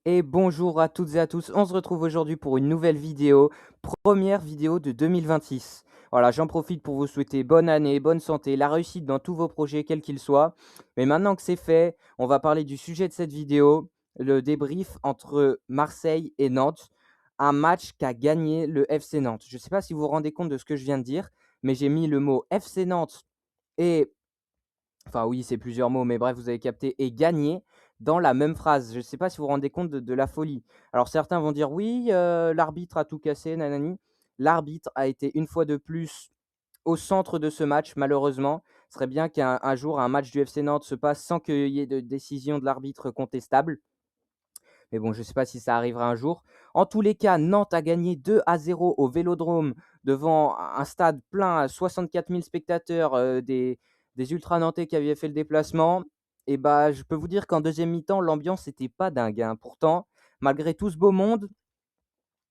Et bonjour à toutes et à tous, on se retrouve aujourd'hui pour une nouvelle vidéo, première vidéo de 2026. Voilà, j'en profite pour vous souhaiter bonne année, bonne santé, la réussite dans tous vos projets, quels qu'ils soient. Mais maintenant que c'est fait, on va parler du sujet de cette vidéo, le débrief entre Marseille et Nantes, un match qu'a gagné le FC Nantes. Je ne sais pas si vous vous rendez compte de ce que je viens de dire, mais j'ai mis le mot FC Nantes et enfin oui, c'est plusieurs mots, mais bref, vous avez capté et gagner dans la même phrase. Je ne sais pas si vous vous rendez compte de la folie. Alors certains vont dire: «Oui, l'arbitre a tout cassé, nanani». L'arbitre a été une fois de plus au centre de ce match, malheureusement. Ce serait bien qu'un jour, un match du FC Nantes se passe sans qu'il y ait de décision de l'arbitre contestable. Mais bon, je ne sais pas si ça arrivera un jour. En tous les cas, Nantes a gagné 2-0 au Vélodrome devant un stade plein à 64 000 spectateurs, des ultras nantais qui avaient fait le déplacement. Et bah, je peux vous dire qu'en deuxième mi-temps, l'ambiance n'était pas dingue, hein. Pourtant, malgré tout ce beau monde,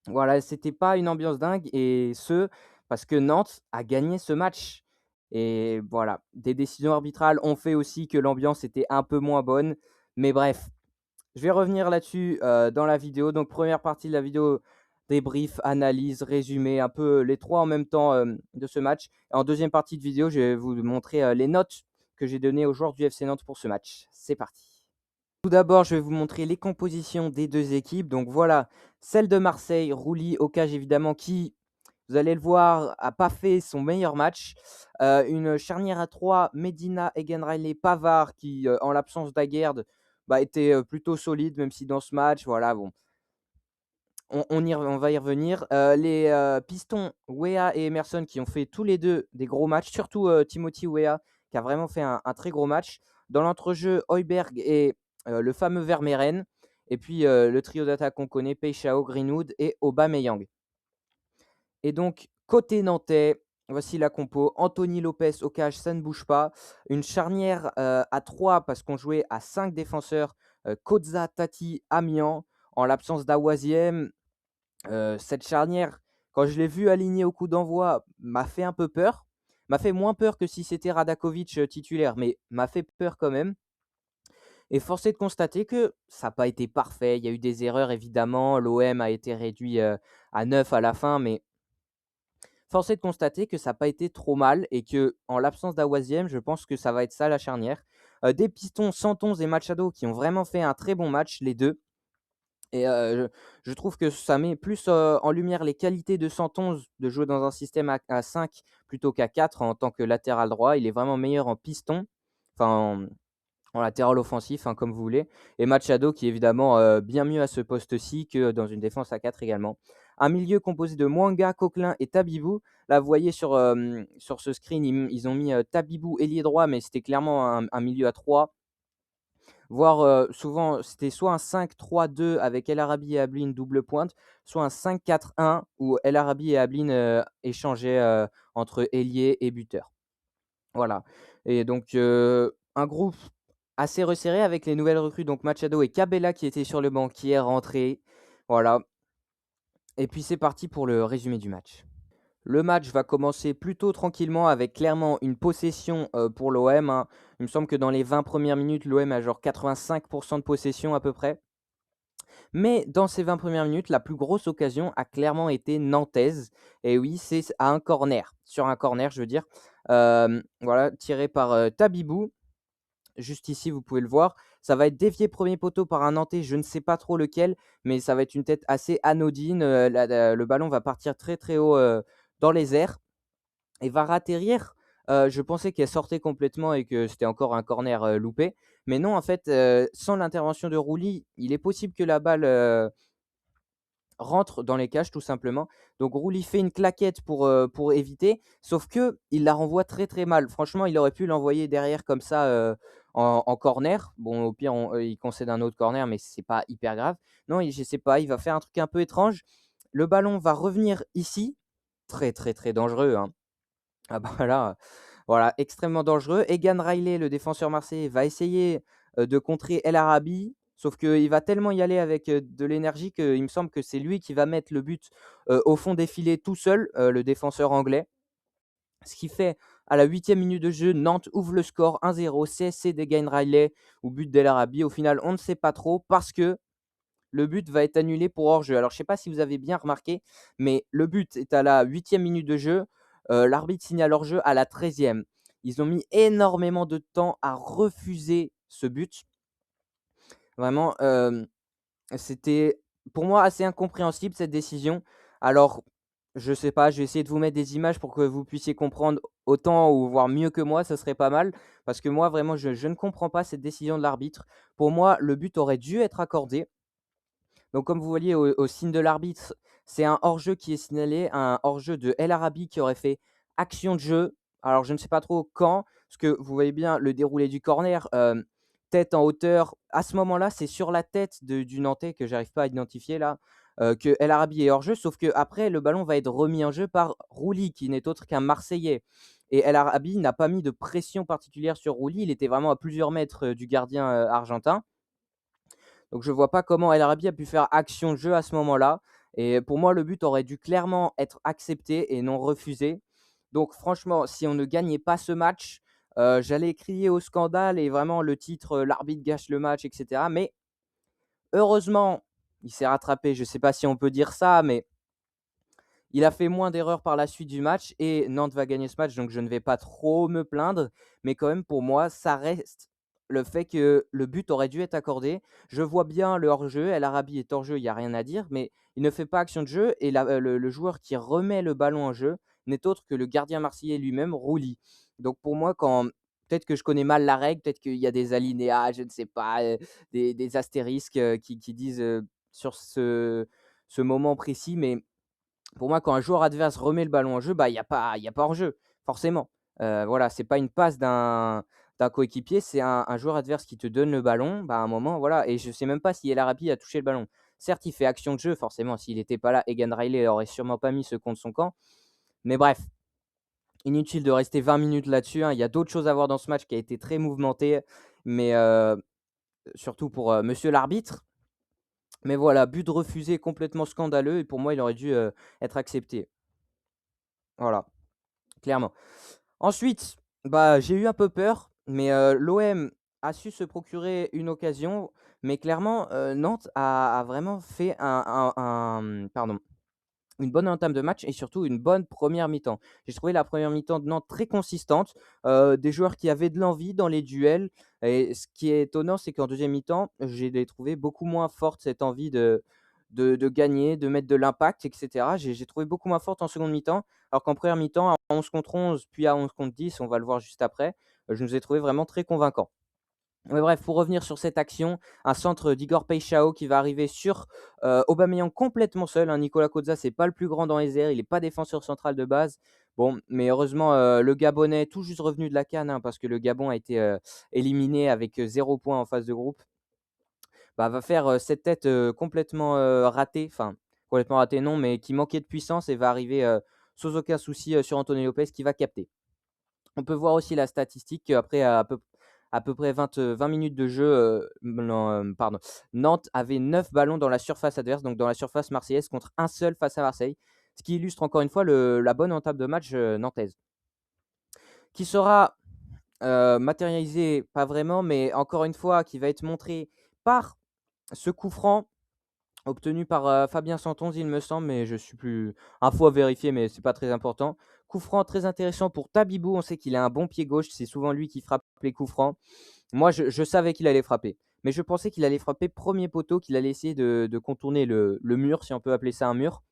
voilà, c'était pas une ambiance dingue et ce, parce que Nantes a gagné ce match. Et voilà, des décisions arbitrales ont fait aussi que l'ambiance était un peu moins bonne. Mais bref, je vais revenir là-dessus, dans la vidéo. Donc première partie de la vidéo, débrief, analyse, résumé, un peu les 3 en même temps, de ce match. En deuxième partie de vidéo, je vais vous montrer, les notes que j'ai données aux joueurs du FC Nantes pour ce match. C'est parti. Tout d'abord, je vais vous montrer les compositions des 2 équipes. Donc voilà, celle de Marseille, Rouli, Ocage évidemment, qui, vous allez le voir, a pas fait son meilleur match. Une charnière à 3, Medina, Egan Riley, Pavard qui, en l'absence d'Aguerd, bah, était, plutôt solide, même si dans ce match, voilà, bon, on va y revenir. Les, pistons, Weah et Emerson qui ont fait tous les 2 des gros matchs, surtout, Timothy Weah qui a vraiment fait un très gros match. Dans l'entrejeu, Højbjerg et le fameux Vermeeren et puis, le trio d'attaque qu'on connaît, Peixao, Greenwood et Aubameyang. Et donc, côté nantais, voici la compo. Anthony Lopez au cage, ça ne bouge pas. Une charnière à 3 parce qu'on jouait à 5 défenseurs. Koza, Tati, Amiens. En l'absence d'Awaziem, cette charnière, quand je l'ai vu aligné au coup d'envoi, m'a fait un peu peur. M'a fait moins peur que si c'était Radakovic titulaire, mais m'a fait peur quand même. Et force est de constater que ça n'a pas été parfait. Il y a eu des erreurs évidemment. L'OM a été réduit à 9 à la fin, mais force est de constater que ça n'a pas été trop mal et que en l'absence d'Awaziem, je pense que ça va être ça la charnière. Des pistons, Santonz et Machado qui ont vraiment fait un très bon match, les deux. Et je trouve que ça met plus, en lumière les qualités de Santonz de jouer dans un système à 5 plutôt qu'à 4 en tant que latéral droit. Il est vraiment meilleur en piston, enfin en latéral offensif, hein, comme vous voulez. Et Machado qui est évidemment, bien mieux à ce poste-ci que dans une défense à 4 également. Un milieu composé de Mwanga, Coquelin et Tabibou. Là, vous voyez sur ce screen, ils ont mis, Tabibou ailier droit, mais c'était clairement un milieu à 3, voire, souvent c'était soit un 5-3-2 avec El Arabi et Ablin double pointe, soit un 5-4-1 où El Arabi et Ablin, échangeaient, entre ailier et buteur. Voilà. Et donc, un groupe assez resserré avec les nouvelles recrues, donc Machado et Cabella qui étaient sur le banc, qui est rentré. Voilà. Et puis c'est parti pour le résumé du match. Le match va commencer plutôt tranquillement avec clairement une possession, pour l'OM, hein. Il me semble que dans les 20 premières minutes, l'OM a genre 85 de possession à peu près. Mais dans ces 20 premières minutes, la plus grosse occasion a clairement été nantaise. Et oui, c'est à un corner, sur un corner, je veux dire. Voilà, tiré par, Tabibou. Juste ici, vous pouvez le voir. Ça va être dévié premier poteau par un Nantais, je ne sais pas trop lequel, mais ça va être une tête assez anodine. Le ballon va partir très, très haut, dans les airs et va atterrir. Je pensais qu'elle sortait complètement et que c'était encore un corner, loupé. Mais non, en fait, sans l'intervention de Rouli, il est possible que la balle, rentre dans les cages tout simplement. Donc Rouli fait une claquette pour éviter, sauf que il la renvoie très, très mal. Franchement, il aurait pu l'envoyer derrière comme ça, en corner. Bon, au pire, il concède un autre corner, mais c'est pas hyper grave. Non, je sais pas, il va faire un truc un peu étrange. Le ballon va revenir ici, très, très, très dangereux, hein. Ah bah là, voilà, extrêmement dangereux. Egan Riley, le défenseur marseillais, va essayer, de contrer El Arabi, sauf qu'il va tellement y aller avec, de l'énergie qu'il me semble que c'est lui qui va mettre le but, au fond des filets tout seul, le défenseur anglais. Ce qui fait, à la 8e minute de jeu, Nantes ouvre le score 1-0, CSC d'Egan Riley ou but d'El Arabi. Au final, on ne sait pas trop parce que le but va être annulé pour hors-jeu. Alors je ne sais pas si vous avez bien remarqué, mais le but est à la 8e minute de jeu, l'arbitre signale hors-jeu à la 13e. Ils ont mis énormément de temps à refuser ce but. Vraiment, c'était pour moi assez incompréhensible cette décision. Alors, je sais pas, je vais essayer de vous mettre des images pour que vous puissiez comprendre autant ou voire mieux que moi, ça serait pas mal. Parce que moi vraiment je ne comprends pas cette décision de l'arbitre. Pour moi, le but aurait dû être accordé. Donc comme vous voyez au signe de l'arbitre, c'est un hors-jeu qui est signalé, un hors-jeu de El Arabi qui aurait fait action de jeu. Alors je ne sais pas trop quand, parce que vous voyez bien le déroulé du corner, tête en hauteur. À ce moment-là, c'est sur la tête du Nantais que j'arrive pas à identifier là, que El Arabi est hors-jeu. Sauf qu'après, le ballon va être remis en jeu par Rouli, qui n'est autre qu'un Marseillais. Et El Arabi n'a pas mis de pression particulière sur Rouli. Il était vraiment à plusieurs mètres du gardien argentin. Donc je ne vois pas comment El Arabi a pu faire action de jeu à ce moment-là. Et pour moi, le but aurait dû clairement être accepté et non refusé. Donc franchement, si on ne gagnait pas ce match, j'allais crier au scandale et vraiment le titre, «L'arbitre gâche le match» et cetera. Mais heureusement, il s'est rattrapé. Je ne sais pas si on peut dire ça, mais il a fait moins d'erreurs par la suite du match et Nantes va gagner ce match, donc je ne vais pas trop me plaindre. Mais quand même, pour moi, ça reste le fait que le but aurait dû être accordé. Je vois bien le hors-jeu. El Arabi est hors-jeu, il y a rien à dire, mais il ne fait pas action de jeu et le joueur qui remet le ballon en jeu n'est autre que le gardien marseillais lui-même, Rouli. Donc pour moi, quand peut-être que je connais mal la règle, peut-être qu'il y a des alinéas, je ne sais pas, des astérisques, qui disent, sur ce moment précis, mais pour moi, quand un joueur adverse remet le ballon en jeu, bah, il y a pas hors-jeu, forcément. Voilà, c'est pas une passe d'un coéquipier, c'est un joueur adverse qui te donne le ballon, bah, à un moment, voilà. Et je sais même pas si El Arabi a touché le ballon. Certes, il fait action de jeu, forcément, s'il n'était pas là, Egan Riley aurait sûrement pas mis ce contre son camp. Mais bref, inutile de rester 20 minutes là-dessus, hein. Il y a d'autres choses à voir dans ce match qui a été très mouvementé, mais surtout pour, monsieur l'arbitre. Mais voilà, but refusé complètement scandaleux et pour moi, il aurait dû, être accepté. Voilà, clairement. Ensuite, bah, j'ai eu un peu peur, mais l'OM a su se procurer une occasion, mais clairement, Nantes a vraiment fait pardon, une bonne entame de match et surtout une bonne première mi-temps. J'ai trouvé la première mi-temps de Nantes très consistante, des joueurs qui avaient de l'envie dans les duels et ce qui est étonnant, c'est qu'en deuxième mi-temps, j'ai les trouvé beaucoup moins forte cette envie de gagner, de mettre de l'impact et cetera. J'ai trouvé beaucoup moins forte en seconde mi-temps, alors qu'en première mi-temps, à 11 contre 11, puis à 11 contre 10, on va le voir juste après, je nous ai trouvé vraiment très convaincants. Mais bref, pour revenir sur cette action, un centre d'Igor Paixão qui va arriver sur, Aubameyang complètement seul, hein. Nicolas Koza, c'est pas le plus grand dans les airs, il est pas défenseur central de base. Bon, mais heureusement, le Gabonais, tout juste revenu de la CAN, hein, parce que le Gabon a été, éliminé avec, 0 point en phase de groupe, bah, va faire, cette tête, complètement, ratée, enfin, complètement ratée non, mais qui manquait de puissance et va arriver, sans aucun souci, sur Anthony Lopez qui va capter. On peut voir aussi la statistique qu'après à peu près 20 minutes de jeu, non, pardon, Nantes avait 9 ballons dans la surface adverse, donc dans la surface marseillaise contre un seul face à Marseille. Ce qui illustre encore une fois la bonne entame de match, nantaise. Qui sera, matérialisée, pas vraiment, mais encore une fois, qui va être montré par ce coup franc obtenu par, Fabien Santonze, il me semble, mais je suis plus info à vérifier, mais c'est pas très important. Coup franc très intéressant pour Tabibou, on sait qu'il a un bon pied gauche, c'est souvent lui qui frappe les coups francs. Moi, je savais qu'il allait frapper, mais je pensais qu'il allait frapper premier poteau, qu'il allait essayer de contourner le mur, si on peut appeler ça un mur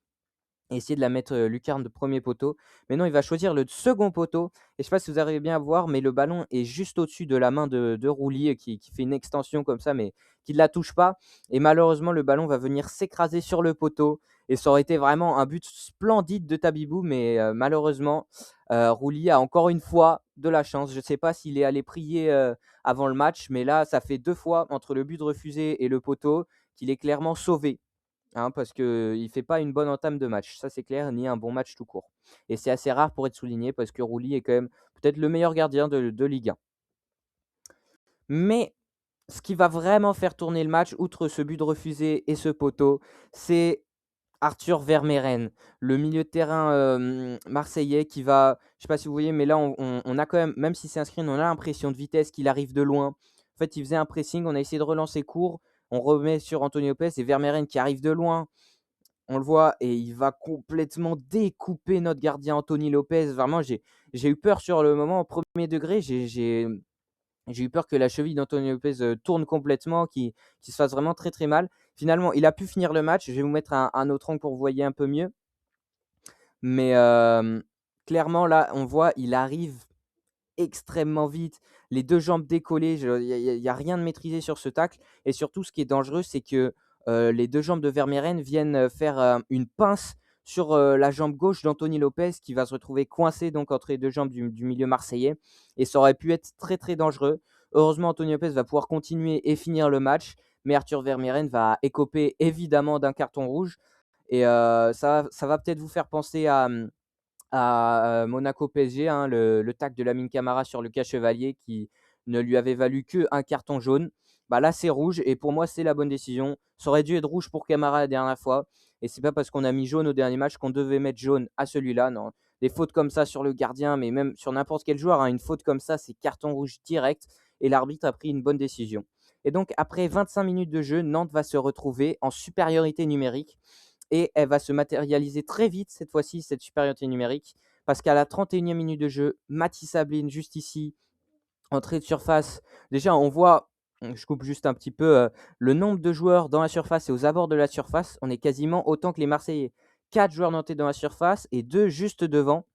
et essayer de la mettre, lucarne de premier poteau. Mais non, il va choisir le second poteau et je sais pas si vous arrivez bien à voir, mais le ballon est juste au-dessus de la main de Roulier qui fait une extension comme ça, mais qui ne la touche pas et malheureusement, le ballon va venir s'écraser sur le poteau et ça aurait été vraiment un but splendide de Tabibou, mais malheureusement, Roulier a encore une fois de la chance. Je ne sais pas s'il est allé prier, avant le match, mais là, ça fait 2 fois entre le but refusé et le poteau qu'il est clairement sauvé. Hein, parce qu'il ne fait pas une bonne entame de match, ça c'est clair, ni un bon match tout court. Et c'est assez rare pour être souligné parce que Rouli est quand même peut-être le meilleur gardien de Ligue 1. Mais ce qui va vraiment faire tourner le match, outre ce but refusé et ce poteau, c'est Arthur Vermeeren, le milieu de terrain marseillais qui va, je ne sais pas si vous voyez, mais là on a quand même si c'est un screen, on a l'impression de vitesse qu'il arrive de loin. En fait, il faisait un pressing, on a essayé de relancer court. On remet sur Anthony Lopez et Vermeeren qui arrive de loin. On le voit et il va complètement découper notre gardien Anthony Lopez. Vraiment, j'ai eu peur sur le moment au premier degré. J'ai eu peur que la cheville d'Anthony Lopez tourne complètement, qu'il se fasse vraiment très très mal. Finalement, il a pu finir le match. Je vais vous mettre un autre angle pour que vous voyez un peu mieux. Mais clairement, là, on voit, il arrive extrêmement vite, les 2 jambes décollées, il y a rien de maîtrisé sur ce tacle et surtout ce qui est dangereux, c'est que, les 2 jambes de Vermeeren viennent, faire, une pince sur, la jambe gauche d'Anthony Lopez qui va se retrouver coincé donc entre les 2 jambes du milieu marseillais et ça aurait pu être très, très dangereux. Heureusement, Anthony Lopez va pouvoir continuer et finir le match, mais Arthur Vermeeren va écoper évidemment d'un carton rouge et ça va peut-être vous faire penser à Monaco PSG, hein, le tacle de Lamine Camara sur Lucas Chevalier qui ne lui avait valu qu'un carton jaune. Bah là, c'est rouge et pour moi, c'est la bonne décision. Ça aurait dû être rouge pour Camara la dernière fois et c'est pas parce qu'on a mis jaune au dernier match qu'on devait mettre jaune à celui-là. Non, des fautes comme ça sur le gardien, mais même sur n'importe quel joueur, hein, une faute comme ça, c'est carton rouge direct et l'arbitre a pris une bonne décision. Et donc, après 25 minutes de jeu, Nantes va se retrouver en supériorité numérique et elle va se matérialiser très vite cette fois-ci, cette supériorité numérique, parce qu'à la 31e minute de jeu, Mathis Sablin, juste ici, entrée de surface. Déjà, on voit, je coupe juste un petit peu, le nombre de joueurs dans la surface et aux abords de la surface, on est quasiment autant que les Marseillais. 4 joueurs nantais dans la surface et 2 juste devant.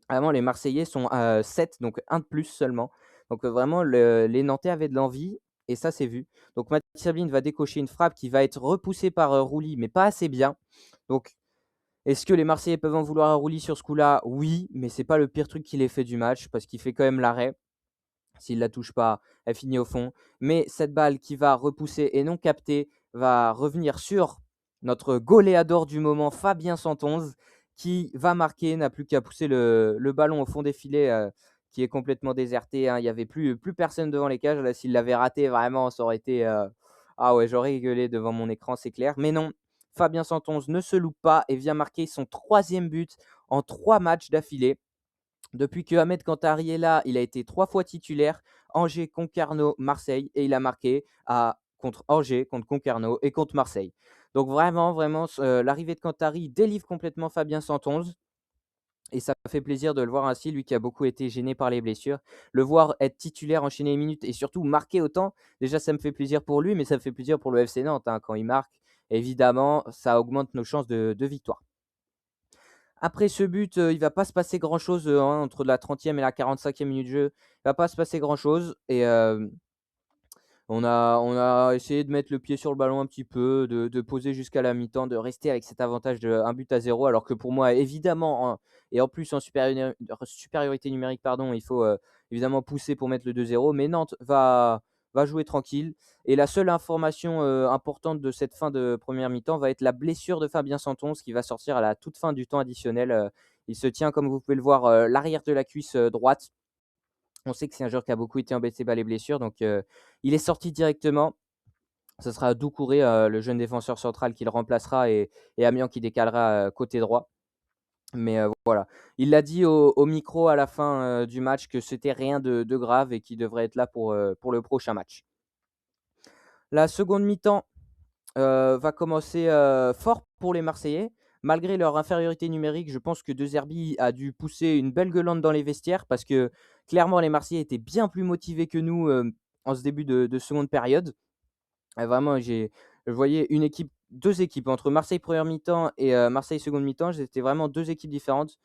Vraiment, les Marseillais sont à 7, donc un de plus seulement. Donc vraiment, les Nantais avaient de l'envie et ça s'est vu. Donc Mathis Sablin va décocher une frappe qui va être repoussée par Rouli, mais pas assez bien. Donc, est-ce que les Marseillais peuvent en vouloir à Rouli sur ce coup-là? Oui, mais c'est pas le pire truc qu'il ait fait du match parce qu'il fait quand même l'arrêt. S'il ne la touche pas, elle finit au fond. Mais cette balle qui va repousser et non capter va revenir sur notre goléador du moment, Fabien Santonze, qui va marquer, n'a plus qu'à pousser le ballon au fond des filets qui est complètement déserté, hein. Il n'y avait plus personne devant les cages. Là, s'il l'avait raté, vraiment, ça aurait été. Ah ouais, j'aurais rigolé devant mon écran, c'est clair. Mais non, Fabien Santonze ne se loupe pas et vient marquer son 3e but en 3 matchs d'affilée. Depuis que Ahmed Kantari est là, il a été 3 fois titulaire, Angers, Concarneau, Marseille, et il a marqué contre Angers, contre Concarneau et contre Marseille. Donc vraiment, vraiment, l'arrivée de Kantari délivre complètement Fabien Santonze. Et ça fait plaisir de le voir ainsi, lui qui a beaucoup été gêné par les blessures. Le voir être titulaire, enchaîner les minutes et surtout marquer autant, déjà ça me fait plaisir pour lui, mais ça me fait plaisir pour le FC Nantes, hein, quand il marque. Évidemment, ça augmente nos chances de victoire. Après ce but, il va pas se passer grand-chose, hein, entre la 30e et la 45e minute de jeu. Il va pas se passer grand-chose et on a essayé de mettre le pied sur le ballon un petit peu, de poser jusqu'à la mi-temps, de rester avec cet avantage de 1 but à 0 alors que pour moi évidemment, hein et en plus en supériorité numérique pardon, il faut, évidemment pousser pour mettre le 2-0 mais Nantes va jouer tranquille et la seule information, importante de cette fin de première mi-temps va être la blessure de Fabien Santonze qui va sortir à la toute fin du temps additionnel, il se tient comme vous pouvez le voir, l'arrière de la cuisse, droite. On sait que c'est un joueur qui a beaucoup été embêté par les blessures, donc il est sorti directement. Ce sera Doucouré, le jeune défenseur central qui le remplacera et Amiens qui décalera, côté droit. Mais voilà. Il l'a dit au micro à la fin, du match que c'était rien de grave et qu'il devrait être là pour le prochain match. La seconde mi-temps va commencer, fort pour les Marseillais. Malgré leur infériorité numérique, je pense que De Zerbi a dû pousser une belle gueulante dans les vestiaires parce que clairement les Marseillais étaient bien plus motivés que nous, en ce début de seconde période. Vraiment je voyais 2 équipes entre Marseille première mi-temps et Marseille seconde mi-temps, c'était vraiment 2 équipes différentes.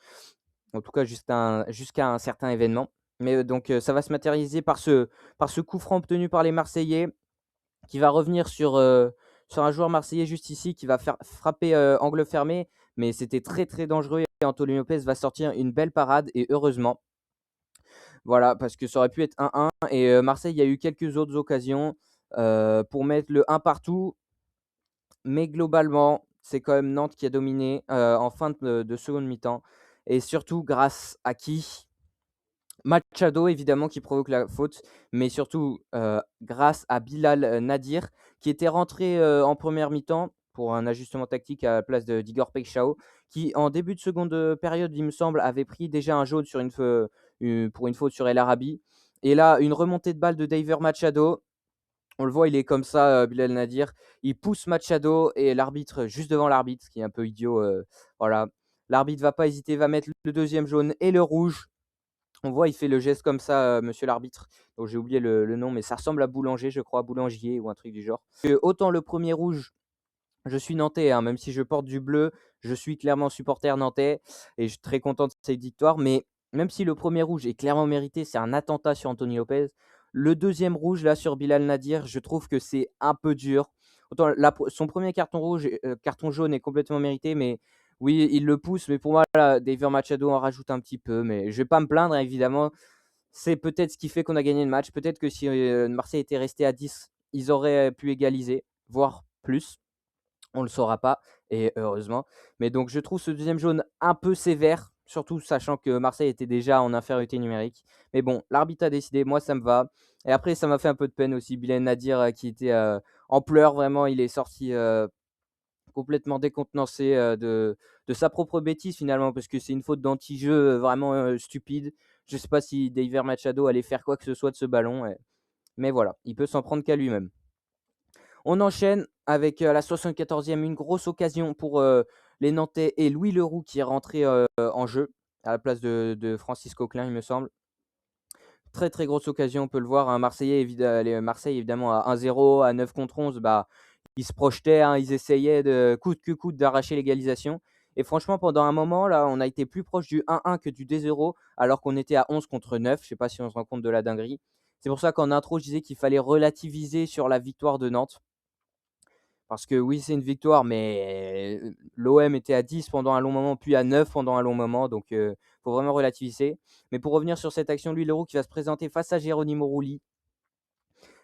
En tout cas jusqu'à un certain événement. Mais donc ça va se matérialiser par ce coup franc obtenu par les Marseillais qui va revenir sur un joueur marseillais juste ici qui va faire frapper, angle fermé, mais c'était très, très dangereux et Anthony Lopez va sortir une belle parade et heureusement. Voilà, parce que ça aurait pu être 1-1 et Marseille, il y a eu quelques autres occasions, pour mettre le 1 partout, mais globalement, c'est quand même Nantes qui a dominé, en fin de seconde mi-temps et surtout grâce à qui? Machado évidemment qui provoque la faute, mais surtout, grâce à Bilal, Nadir qui était rentré, en première mi-temps pour un ajustement tactique à la place d'Igor Peixao qui en début de seconde, période, il me semble, avait pris déjà un jaune pour une faute sur El Arabi et là, une remontée de balle de Daver Machado. On le voit, il est comme ça, Bilal Nadir. Il pousse Machado et l'arbitre, juste devant l'arbitre, ce qui est un peu idiot, voilà. L'arbitre va pas hésiter, va mettre le deuxième jaune et le rouge. On voit, il fait le geste comme ça, monsieur l'arbitre. Donc j'ai oublié le nom, mais ça ressemble à Boulanger, je crois, Boulangier ou un truc du genre. Autant le premier rouge, je suis nantais, hein, même si je porte du bleu, je suis clairement supporter nantais et je suis très content de cette victoire. Mais même si le premier rouge est clairement mérité, c'est un attentat sur Anthony Lopez. Le deuxième rouge, là, sur Bilal Nadir, je trouve que c'est un peu dur. Autant son premier carton rouge, carton jaune est complètement mérité, mais oui, il le pousse. Mais pour moi, là, David Machado en rajoute un petit peu. Mais je vais pas me plaindre, évidemment. C'est peut-être ce qui fait qu'on a gagné le match. Peut-être que si Marseille était resté à 10, ils auraient pu égaliser, voire plus. On ne le saura pas, et heureusement. Mais donc, je trouve ce deuxième jaune un peu sévère, surtout sachant que Marseille était déjà en infériorité numérique. Mais bon, l'arbitre a décidé, moi ça me va. Et après, ça m'a fait un peu de peine aussi. Bilal Nadir, qui était en pleurs, vraiment, il est sorti complètement décontenancé de sa propre bêtise finalement, parce que c'est une faute d'anti-jeu vraiment stupide. Je ne sais pas si David Machado allait faire quoi que ce soit de ce ballon, mais voilà, il peut s'en prendre qu'à lui-même. On enchaîne avec la 74e, une grosse occasion pour les Nantais et Louis Leroux qui est rentré en jeu à la place de Francis Coquelin, il me semble. Très très grosse occasion, on peut le voir. Marseille évidemment à 1-0, à 9 contre 11, bah, ils se projetaient, hein, ils essayaient de coûte que coûte d'arracher l'égalisation. Et franchement, pendant un moment, là, on a été plus proche du 1-1 que du 2-0, alors qu'on était à 11 contre 9. Je ne sais pas si on se rend compte de la dinguerie. C'est pour ça qu'en intro, je disais qu'il fallait relativiser sur la victoire de Nantes. Parce que oui, c'est une victoire, mais l'OM était à 10 pendant un long moment, puis à 9 pendant un long moment. Donc, il faut vraiment relativiser. Mais pour revenir sur cette action, Louis Leroux qui va se présenter face à Geronimo Rulli.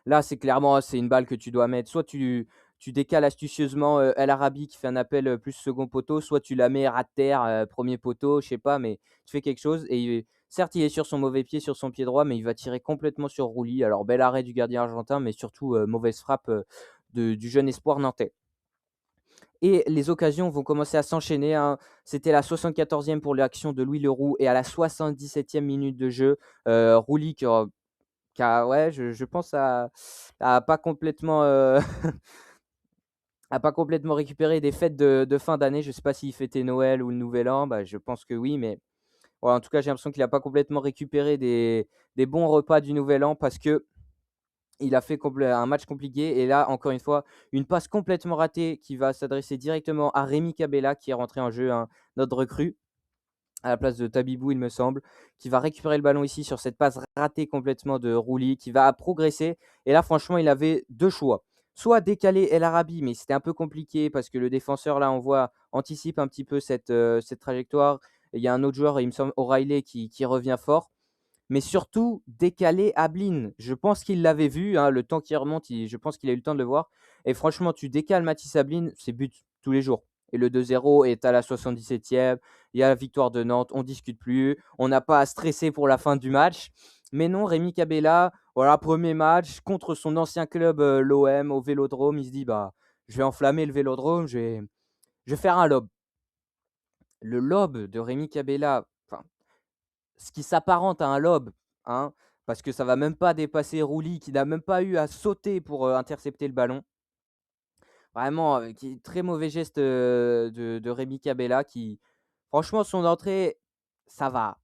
Là, c'est clairement une balle que tu dois mettre. Soit tu décales astucieusement El Arabi qui fait un appel plus second poteau, soit tu la mets à terre, premier poteau, je sais pas, mais tu fais quelque chose. Et certes, il est sur son mauvais pied, sur son pied droit, mais il va tirer complètement sur Rulli. Alors, bel arrêt du gardien argentin, mais surtout mauvaise frappe du jeune espoir nantais. Et les occasions vont commencer à s'enchaîner, hein. C'était la 74e pour l'action de Louis Leroux et à la 77e minute de jeu, Rulli ouais, je pense a pas complètement, a pas complètement récupéré des fêtes de fin d'année. Je ne sais pas s'il fêtait Noël ou le Nouvel An, bah, je pense que oui, mais voilà, en tout cas, j'ai l'impression qu'il a pas complètement récupéré des bons repas du Nouvel An parce que il a fait un match compliqué et là, encore une fois, une passe complètement ratée qui va s'adresser directement à Rémi Cabella qui est rentré en jeu, hein, notre recrue, à la place de Tabibou, il me semble, qui va récupérer le ballon ici sur cette passe ratée complètement de Rouli, qui va progresser. Et là, franchement, il avait deux choix. Soit décaler El Arabi, mais c'était un peu compliqué parce que le défenseur, là, on voit, anticipe un petit peu cette trajectoire. Et il y a un autre joueur, il me semble, O'Reilly, qui revient fort. Mais surtout, décaler Ablin. Je pense qu'il l'avait vu, hein, le temps qui remonte, je pense qu'il a eu le temps de le voir. Et franchement, tu décales Mathis Ablin, c'est but tous les jours. Et le 2-0 est à la 77e. Il y a la victoire de Nantes, on ne discute plus. On n'a pas à stresser pour la fin du match. Mais non, Rémi Cabella, voilà, premier match contre son ancien club, l'OM, au Vélodrome. Il se dit, bah, je vais enflammer le Vélodrome, je vais faire un lob. Le lob de Rémi Cabella, enfin, ce qui s'apparente à un lob, hein, parce que ça va même pas dépasser Rouli qui n'a même pas eu à sauter pour intercepter le ballon. Vraiment, très mauvais geste de Rémi Cabella qui, franchement, son entrée, ça va.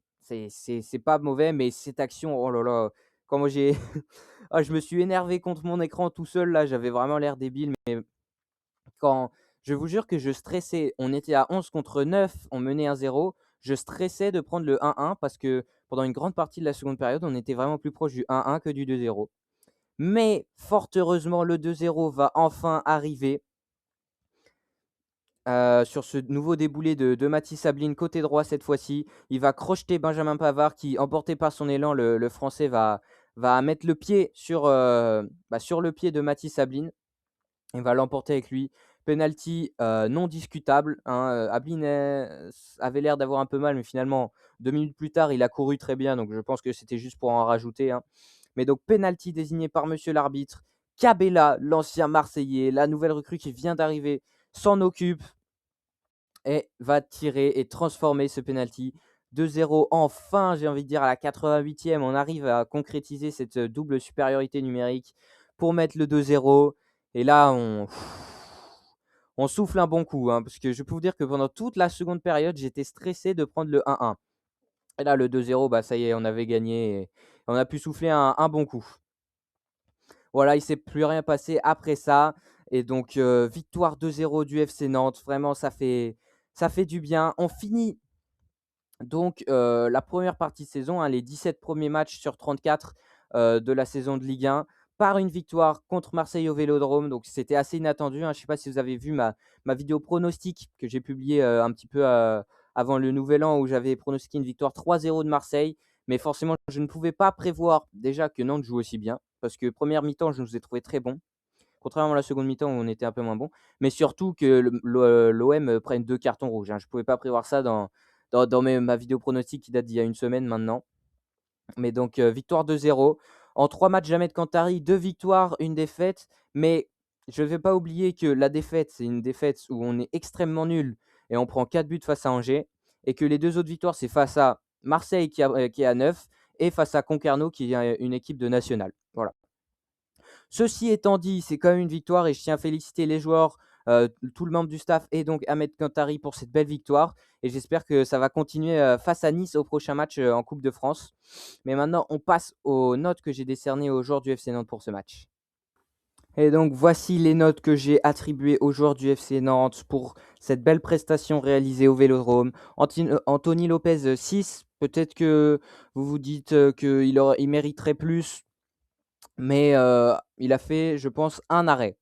C'est pas mauvais, mais cette action, oh là là, comment j'ai. Ah, je me suis énervé contre mon écran tout seul, là, j'avais vraiment l'air débile. Mais quand je vous jure que je stressais, on était à 11 contre 9, on menait 1-0. Je stressais de prendre le 1-1 parce que pendant une grande partie de la seconde période, on était vraiment plus proche du 1-1 que du 2-0. Mais fort heureusement, le 2-0 va enfin arriver sur ce nouveau déboulé de Mathis Ablin, côté droit cette fois-ci. Il va crocheter Benjamin Pavard qui, emporté par son élan, le Français va mettre le pied sur le pied de Mathis Ablin. Il va l'emporter avec lui. Penalty non discutable, hein. Ablin avait l'air d'avoir un peu mal, mais finalement, 2 minutes plus tard, il a couru très bien. Donc, je pense que c'était juste pour en rajouter, hein. Mais donc, penalty désigné par monsieur l'arbitre. Cabella, l'ancien Marseillais, la nouvelle recrue qui vient d'arriver, s'en occupe et va tirer et transformer ce penalty. 2-0, enfin, j'ai envie de dire, à la 88e, on arrive à concrétiser cette double supériorité numérique. pour mettre le 2-0. Et là, on souffle un bon coup, hein, parce que je peux vous dire que pendant toute la seconde période, j'étais stressé de prendre le 1-1. Et là, le 2-0, bah, ça y est, on avait gagné et on a pu souffler un bon coup. Voilà, il ne s'est plus rien passé après ça. Et donc, victoire 2-0 du FC Nantes. Vraiment, ça fait du bien. On finit donc la première partie de saison, hein, les 17 premiers matchs sur 34 de la saison de Ligue 1 par une victoire contre Marseille au Vélodrome. Donc, c'était assez inattendu, hein. Je ne sais pas si vous avez vu ma vidéo pronostic que j'ai publiée un petit peu avant le nouvel an où j'avais pronostiqué une victoire 3-0 de Marseille. Mais forcément, je ne pouvais pas prévoir déjà que Nantes joue aussi bien parce que première mi-temps, je nous ai trouvé très bons. Contrairement à la seconde mi-temps où on était un peu moins bon, mais surtout que l'OM prenne 2 cartons rouges, hein. Je ne pouvais pas prévoir ça dans ma vidéo pronostic qui date d'il y a une semaine maintenant. Mais donc victoire 2-0. En 3 matchs, jamais de Cantari, 2 victoires, 1 défaite. Mais je ne vais pas oublier que la défaite, c'est une défaite où on est extrêmement nul et on prend 4 buts face à Angers. Et que les 2 autres victoires, c'est face à Marseille qui est à 9 et face à Concarneau qui est une équipe de national. Voilà. Ceci étant dit, c'est quand même une victoire et je tiens à féliciter les joueurs, tout le membre du staff et donc Ahmed Kantari pour cette belle victoire. Et j'espère que ça va continuer face à Nice au prochain match en Coupe de France. Mais maintenant, on passe aux notes que j'ai décernées aux joueurs du FC Nantes pour ce match. Et donc, voici les notes que j'ai attribuées aux joueurs du FC Nantes pour cette belle prestation réalisée au Vélodrome. Anthony Lopez, 6. Peut-être que vous vous dites qu'il mériterait plus. Mais il a fait, je pense, un arrêt.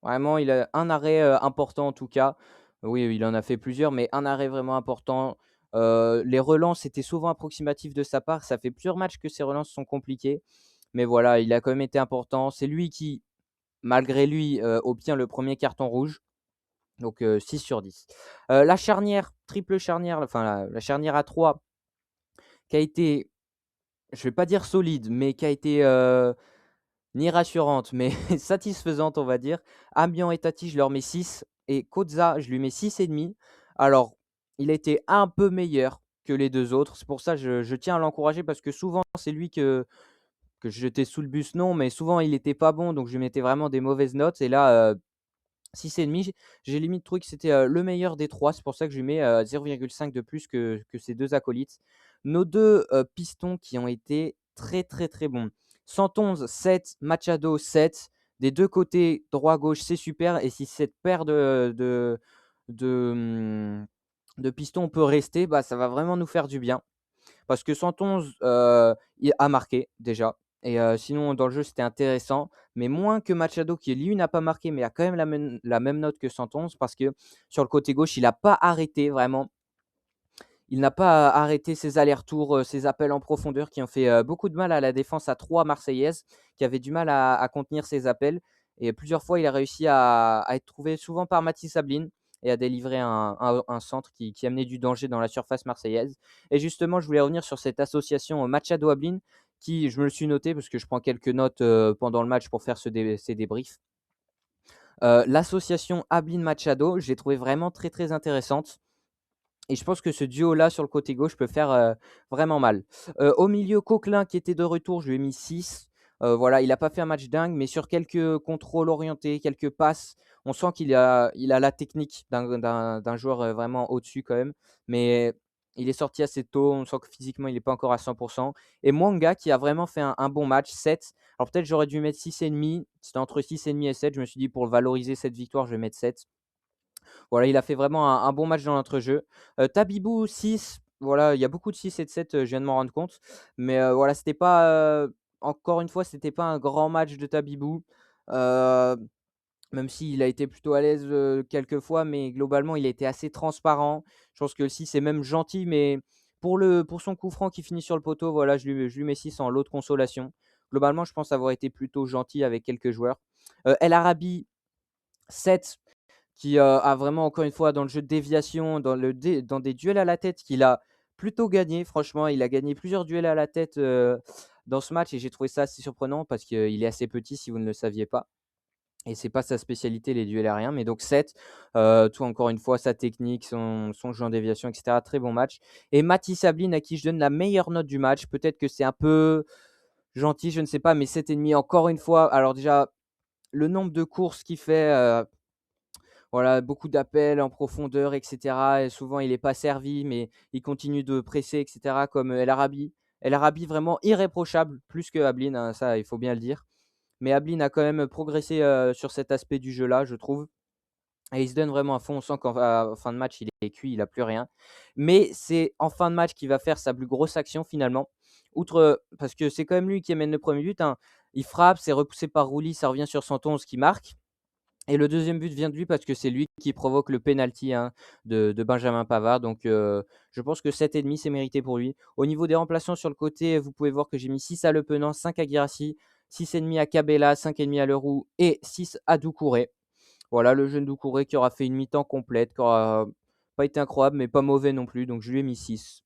Vraiment, il a un arrêt important en tout cas. Oui, il en a fait plusieurs, mais un arrêt vraiment important. Les relances étaient souvent approximatives de sa part. Ça fait plusieurs matchs que ses relances sont compliquées. Mais voilà, il a quand même été important. C'est lui qui, malgré lui, obtient le premier carton rouge. Donc 6 sur 10. La charnière, triple charnière, enfin la charnière à 3, qui a été, je ne vais pas dire solide, mais qui a été ni rassurante, mais satisfaisante, on va dire. Amiens et Tati, je leur mets 6 et Koza, je lui mets 6,5. Alors, il a été un peu meilleur que les 2 autres. C'est pour ça que je tiens à l'encourager parce que souvent, c'est lui que je jetais sous le bus, non, mais souvent, il n'était pas bon, donc je lui mettais vraiment des mauvaises notes. Et là, 6,5, j'ai limite trouvé que c'était le meilleur des 3. C'est pour ça que je lui mets 0,5 de plus que ses 2 acolytes. Nos 2 pistons qui ont été très, très, très bons. 111, 7, Machado, 7. Des 2 côtés, droit-gauche, c'est super. Et si cette paire de, mmh, de pistons peut rester, bah, ça va vraiment nous faire du bien. Parce que 111 il a marqué déjà et sinon dans le jeu, c'était intéressant, mais moins que Machado qui lui n'a pas marqué, mais a quand même la même note que 111 parce que sur le côté gauche, il n'a pas arrêté vraiment. Il n'a pas arrêté ses allers-retours, ses appels en profondeur qui ont fait beaucoup de mal à la défense à 3 marseillaise, qui avait du mal à contenir ses appels et plusieurs fois, il a réussi à être trouvé souvent par Mathis Sablin et à délivrer un centre qui amenait du danger dans la surface marseillaise. Et justement, je voulais revenir sur cette association Machado-Ablin qui, je me le suis noté parce que je prends quelques notes pendant le match pour faire ces débriefs. L'association Ablin-Machado, je l'ai trouvée vraiment très, très intéressante. Et je pense que ce duo-là sur le côté gauche peut faire vraiment mal. Au milieu, Coquelin qui était de retour, je lui ai mis 6. Voilà, il n'a pas fait un match dingue, mais sur quelques contrôles orientés, quelques passes, on sent qu'il a la technique d'un joueur vraiment au-dessus quand même. Mais il est sorti assez tôt, on sent que physiquement, il n'est pas encore à 100%. Et Mwanga qui a vraiment fait un bon match, 7. Alors peut-être j'aurais dû mettre 6,5. C'était entre 6,5 et 7. Je me suis dit pour valoriser cette victoire, je vais mettre 7. Voilà, il a fait vraiment un bon match dans l'entrejeu. Tabibou 6, voilà, il y a beaucoup de 6 et de 7, je viens de m'en rendre compte. Mais voilà, c'était pas, encore une fois, c'était pas un grand match de Tabibou. Heu, Même s'il a été plutôt à l'aise, quelques fois, mais globalement, il a été assez transparent. Je pense que le 6 est même gentil, mais pour son coup franc qui finit sur le poteau, voilà, je lui mets 6 en lot de consolation. Globalement, je pense avoir été plutôt gentil avec quelques joueurs. El Arabi 7 qui a vraiment encore une fois dans le jeu de déviation, dans des duels à la tête qu'il a plutôt gagné. Franchement, il a gagné plusieurs duels à la tête, dans ce match et j'ai trouvé ça assez surprenant parce qu'il est assez petit si vous ne le saviez pas et c'est pas sa spécialité les duels aériens. Mais donc 7, tout encore une fois sa technique, son jeu en déviation et cetera. Très bon match et Mathis Sablin à qui je donne la meilleure note du match. Peut-être que c'est un peu gentil, je ne sais pas, mais 7,5 encore une fois, alors déjà, le nombre de courses qu'il fait, voilà, beaucoup d'appels en profondeur et cetera et souvent il est pas servi, mais il continue de presser et cetera comme, El Arabi. El Arabi vraiment irréprochable, plus que Ablin, hein, ça il faut bien le dire. Mais Ablin a quand même progressé, sur cet aspect du jeu-là, je trouve et il se donne vraiment à fond. On sent qu'en fin de match, il est cuit, il a plus rien. Mais c'est en fin de match qu'il va faire sa plus grosse action finalement. Outre, parce que c'est quand même lui qui amène le premier but, hein. Il frappe, c'est repoussé par Rouli, ça revient sur Santon, qui marque et le deuxième but vient de lui parce que c'est lui qui provoque le penalty, hein, de Benjamin Pavard. Donc je pense que 7,5 c'est mérité pour lui. Au niveau des remplaçants sur le côté, vous pouvez voir que j'ai mis 6 à Le Penant, 5 à Guirassy, 6,5 à Cabella, 5,5 à Leroux et 6 à Doucouré. Voilà, le jeune Doucouré qui aura fait une mi-temps complète, qui aura pas été incroyable, mais pas mauvais non plus, donc je lui ai mis 6.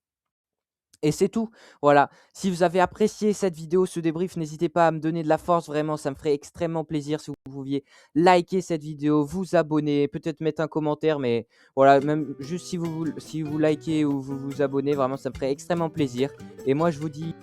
Et c'est tout. Voilà. Si vous avez apprécié cette vidéo, ce débrief, n'hésitez pas à me donner de la force. Vraiment, ça me ferait extrêmement plaisir si vous pouviez liker cette vidéo, vous abonner, peut-être mettre un commentaire. Mais voilà, même juste si vous likez ou vous vous abonnez, vraiment, ça me ferait extrêmement plaisir. Et moi, je vous dis